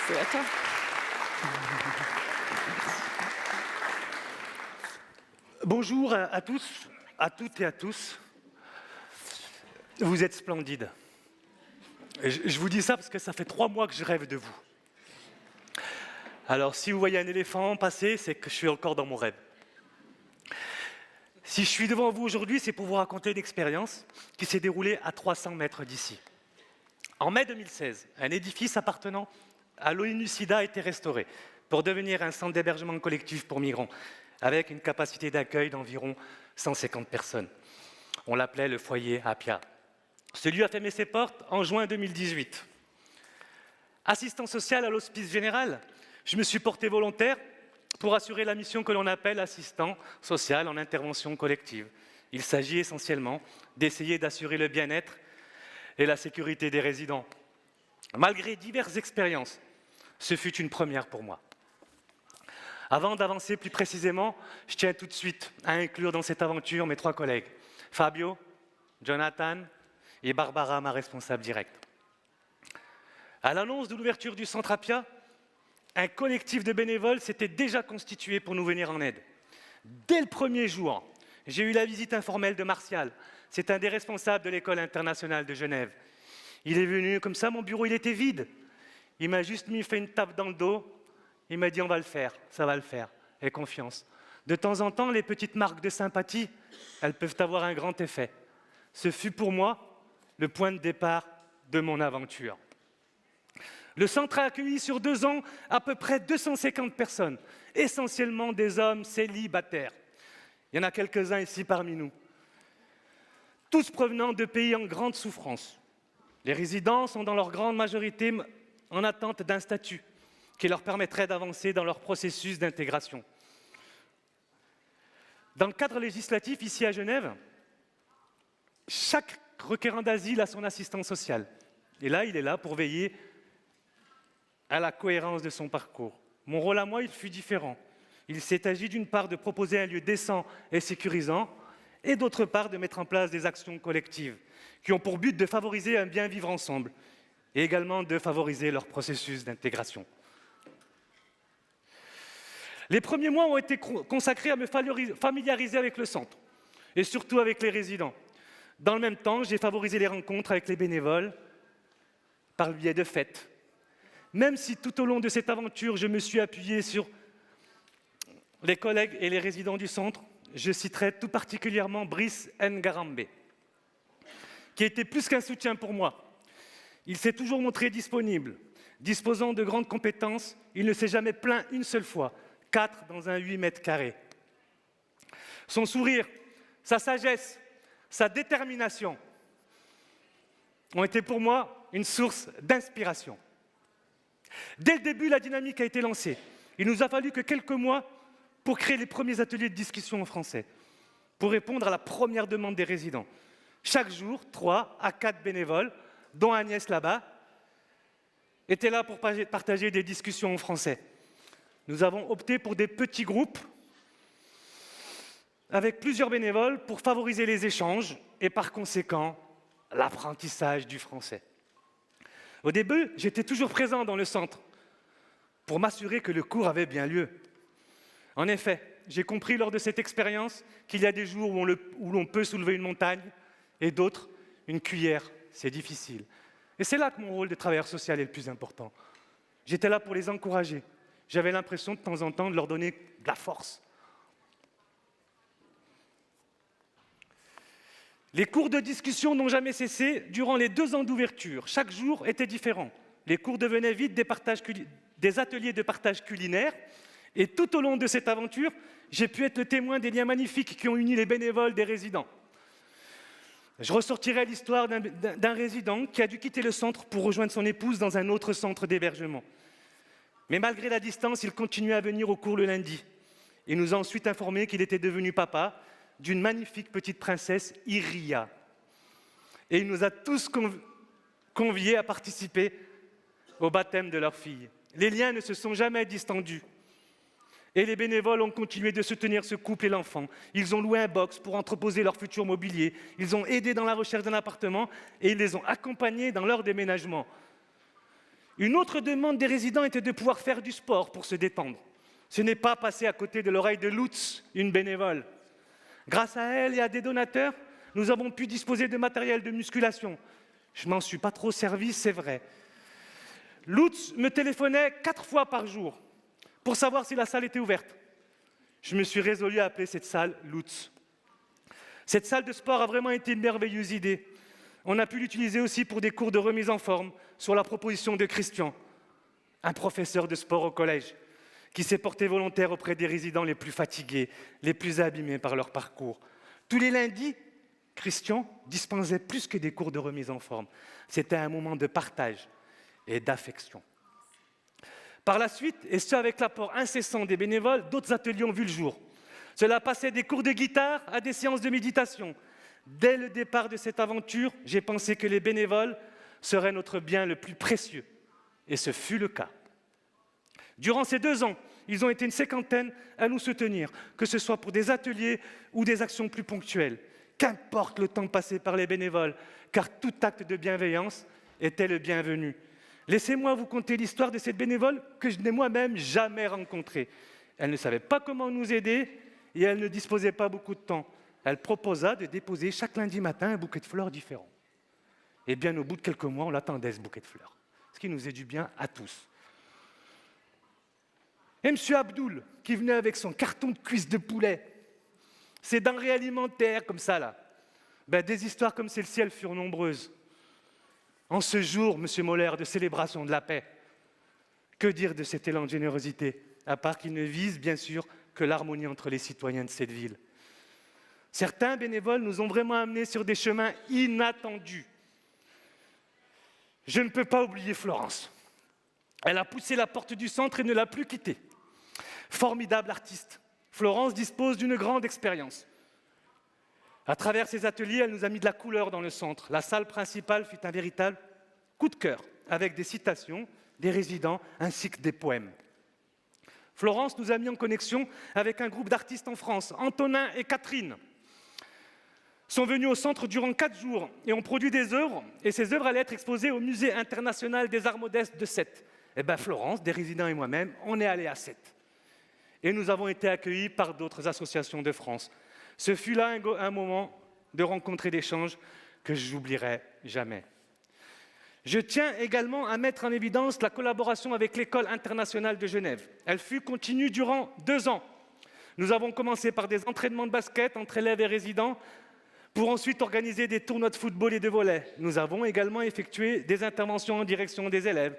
C'est à toi. Bonjour à tous, à toutes et à tous. Vous êtes splendides. Je vous dis ça parce que ça fait 3 mois que je rêve de vous. Alors, si vous voyez un éléphant passer, c'est que je suis encore dans mon rêve. Si je suis devant vous aujourd'hui, c'est pour vous raconter une expérience qui s'est déroulée à 300 mètres d'ici. En mai 2016, un édifice appartenant à l'ONU-SIDA a été restauré pour devenir un centre d'hébergement collectif pour migrants, avec une capacité d'accueil d'environ 150 personnes. On l'appelait le foyer Apia. Ce lieu a fermé ses portes en juin 2018. Assistant social à l'Hospice Général, je me suis porté volontaire pour assurer la mission que l'on appelle assistant social en intervention collective. Il s'agit essentiellement d'essayer d'assurer le bien-être et la sécurité des résidents. Malgré diverses expériences, ce fut une première pour moi. Avant d'avancer plus précisément, je tiens tout de suite à inclure dans cette aventure mes 3 collègues, Fabio, Jonathan et Barbara, ma responsable directe. À l'annonce de l'ouverture du centre Apia, un collectif de bénévoles s'était déjà constitué pour nous venir en aide. Dès le premier jour, j'ai eu la visite informelle de Martial. C'est un des responsables de l'école internationale de Genève. Il est venu comme ça, mon bureau il était vide. Il m'a juste fait une tape dans le dos. Il m'a dit on va le faire, ça va le faire, aie confiance. De temps en temps, les petites marques de sympathie, elles peuvent avoir un grand effet. Ce fut pour moi le point de départ de mon aventure. Le centre a accueilli sur 2 ans à peu près 250 personnes, essentiellement des hommes célibataires. Il y en a quelques-uns ici parmi nous, tous provenant de pays en grande souffrance. Les résidents sont dans leur grande majorité en attente d'un statut qui leur permettrait d'avancer dans leur processus d'intégration. Dans le cadre législatif, ici à Genève, chaque requérant d'asile a son assistant social. Et là, il est là pour veiller à la cohérence de son parcours. Mon rôle à moi, il fut différent. Il s'est agi d'une part de proposer un lieu décent et sécurisant, et d'autre part de mettre en place des actions collectives qui ont pour but de favoriser un bien vivre ensemble et également de favoriser leur processus d'intégration. Les premiers mois ont été consacrés à me familiariser avec le centre et surtout avec les résidents. Dans le même temps, j'ai favorisé les rencontres avec les bénévoles par le biais de fêtes. Même si tout au long de cette aventure, je me suis appuyé sur les collègues et les résidents du centre, je citerai tout particulièrement Brice Ngarambe, qui était plus qu'un soutien pour moi. Il s'est toujours montré disponible. Disposant de grandes compétences, il ne s'est jamais plaint une seule fois. 4 dans un 8 mètres carrés. Son sourire, sa sagesse, sa détermination ont été pour moi une source d'inspiration. Dès le début, la dynamique a été lancée. Il nous a fallu que quelques mois pour créer les premiers ateliers de discussion en français, pour répondre à la première demande des résidents. Chaque jour, 3 à 4 bénévoles, dont Agnès là-bas, étaient là pour partager des discussions en français. Nous avons opté pour des petits groupes avec plusieurs bénévoles pour favoriser les échanges et par conséquent l'apprentissage du français. Au début, j'étais toujours présent dans le centre pour m'assurer que le cours avait bien lieu. En effet, j'ai compris lors de cette expérience qu'il y a des jours où l'on peut soulever une montagne et d'autres, une cuillère, c'est difficile. Et c'est là que mon rôle de travailleur social est le plus important. J'étais là pour les encourager. J'avais l'impression de temps en temps de leur donner de la force. Les cours de discussion n'ont jamais cessé durant les 2 ans d'ouverture. Chaque jour était différent. Les cours devenaient vite des ateliers de partage culinaire. Et tout au long de cette aventure, j'ai pu être le témoin des liens magnifiques qui ont uni les bénévoles des résidents. Je ressortirai l'histoire d'un résident qui a dû quitter le centre pour rejoindre son épouse dans un autre centre d'hébergement. Mais malgré la distance, il continuait à venir au cours le lundi. Il nous a ensuite informé qu'il était devenu papa d'une magnifique petite princesse, Iria. Et il nous a tous conviés à participer au baptême de leur fille. Les liens ne se sont jamais distendus. Et les bénévoles ont continué de soutenir ce couple et l'enfant. Ils ont loué un box pour entreposer leur futur mobilier. Ils ont aidé dans la recherche d'un appartement et ils les ont accompagnés dans leur déménagement. Une autre demande des résidents était de pouvoir faire du sport pour se détendre. Ce n'est pas passer à côté de l'oreille de Lutz, une bénévole. Grâce à elle et à des donateurs, nous avons pu disposer de matériel de musculation. Je m'en suis pas trop servi, c'est vrai. Lutz me téléphonait 4 fois par jour pour savoir si la salle était ouverte. Je me suis résolu à appeler cette salle Lutz. Cette salle de sport a vraiment été une merveilleuse idée. On a pu l'utiliser aussi pour des cours de remise en forme sur la proposition de Christian, un professeur de sport au collège, qui s'est porté volontaire auprès des résidents les plus fatigués, les plus abîmés par leur parcours. Tous les lundis, Christian dispensait plus que des cours de remise en forme. C'était un moment de partage et d'affection. Par la suite, et ce avec l'apport incessant des bénévoles, d'autres ateliers ont vu le jour. Cela passait des cours de guitare à des séances de méditation. Dès le départ de cette aventure, j'ai pensé que les bénévoles seraient notre bien le plus précieux. Et ce fut le cas. Durant ces 2 ans, ils ont été une 50aine à nous soutenir, que ce soit pour des ateliers ou des actions plus ponctuelles. Qu'importe le temps passé par les bénévoles, car tout acte de bienveillance était le bienvenu. Laissez-moi vous conter l'histoire de cette bénévole que je n'ai moi-même jamais rencontrée. Elle ne savait pas comment nous aider et elle ne disposait pas beaucoup de temps. Elle proposa de déposer chaque lundi matin un bouquet de fleurs différent. Et bien, au bout de quelques mois, on l'attendait, ce bouquet de fleurs. Ce qui nous faisait du bien à tous. Et M. Abdoul, qui venait avec son carton de cuisses de poulet, ses denrées alimentaires, comme ça, là. Des histoires comme celle-ci, elles furent nombreuses. En ce jour, M. Moller, de célébration de la paix, que dire de cet élan de générosité, à part qu'il ne vise, bien sûr, que l'harmonie entre les citoyens de cette ville. Certains bénévoles nous ont vraiment amenés sur des chemins inattendus. Je ne peux pas oublier Florence. Elle a poussé la porte du centre et ne l'a plus quittée. Formidable artiste, Florence dispose d'une grande expérience. À travers ses ateliers, elle nous a mis de la couleur dans le centre. La salle principale fut un véritable coup de cœur, avec des citations, des résidents, ainsi que des poèmes. Florence nous a mis en connexion avec un groupe d'artistes en France, Antonin et Catherine. Sont venus au centre durant 4 jours et ont produit des œuvres, et ces œuvres allaient être exposées au Musée international des arts modestes de Sète. Florence, des résidents et moi-même, on est allés à Sète. Et nous avons été accueillis par d'autres associations de France. Ce fut là un moment de rencontre et d'échange que je n'oublierai jamais. Je tiens également à mettre en évidence la collaboration avec l'École internationale de Genève. Elle fut continue durant 2 ans. Nous avons commencé par des entraînements de basket entre élèves et résidents, pour ensuite organiser des tournois de football et de volley. Nous avons également effectué des interventions en direction des élèves,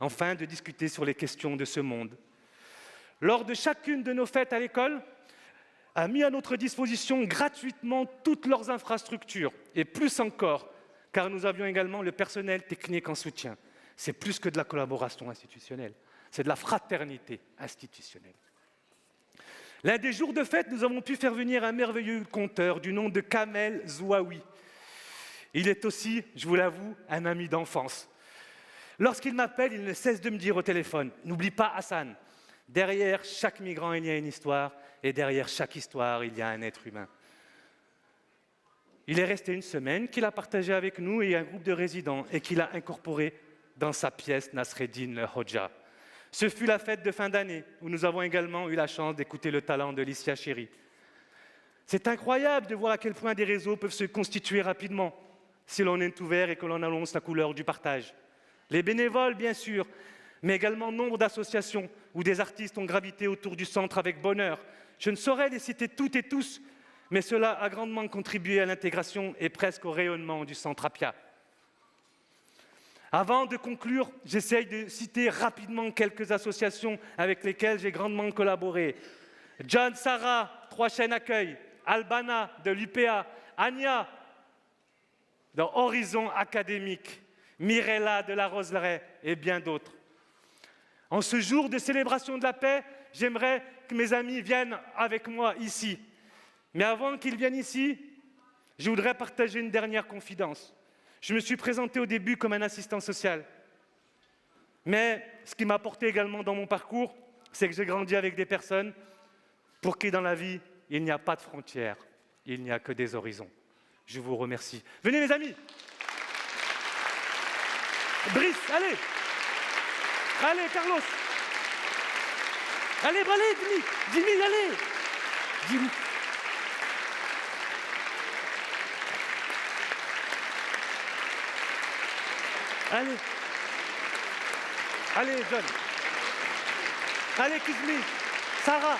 afin de discuter sur les questions de ce monde. Lors de chacune de nos fêtes à l'école, a mis à notre disposition gratuitement toutes leurs infrastructures, et plus encore, car nous avions également le personnel technique en soutien. C'est plus que de la collaboration institutionnelle, c'est de la fraternité institutionnelle. L'un des jours de fête, nous avons pu faire venir un merveilleux conteur du nom de Kamel Zouaoui. Il est aussi, je vous l'avoue, un ami d'enfance. Lorsqu'il m'appelle, il ne cesse de me dire au téléphone « N'oublie pas Hassan, derrière chaque migrant, il y a une histoire, et derrière chaque histoire, il y a un être humain. » Il est resté 1 semaine qu'il a partagé avec nous et un groupe de résidents et qu'il a incorporé dans sa pièce Nasreddin le Hodja. Ce fut la fête de fin d'année où nous avons également eu la chance d'écouter le talent de Licia Chéri. C'est incroyable de voir à quel point des réseaux peuvent se constituer rapidement si l'on est ouvert et que l'on annonce la couleur du partage. Les bénévoles, bien sûr, mais également nombre d'associations où des artistes ont gravité autour du centre avec bonheur. Je ne saurais les citer toutes et tous, mais cela a grandement contribué à l'intégration et presque au rayonnement du centre Appia. Avant de conclure, j'essaye de citer rapidement quelques associations avec lesquelles j'ai grandement collaboré. John Sarah, 3 chaînes accueil, Albana de l'UPA, Anya dans Horizon Académique, Mirella de la Roseraie et bien d'autres. En ce jour de célébration de la paix, j'aimerais que mes amis viennent avec moi ici. Mais avant qu'ils viennent ici, je voudrais partager une dernière confidence. Je me suis présenté au début comme un assistant social. Mais ce qui m'a apporté également dans mon parcours, c'est que j'ai grandi avec des personnes pour qui dans la vie, il n'y a pas de frontières, il n'y a que des horizons. Je vous remercie. Venez mes amis. Brice, allez. Allez, Carlos. Allez, Jimmy. Jimmy, allez. Jimmy. Allez. Allez, John. Allez, Kizmi. Sarah.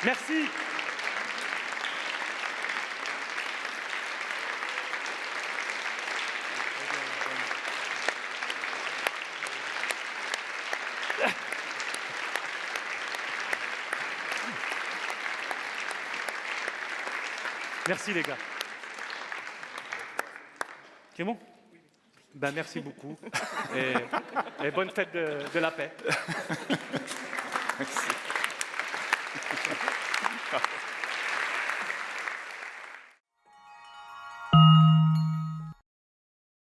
Merci. Merci les gars. C'est bon? Ben, merci beaucoup. Et bonne fête de la paix. Merci.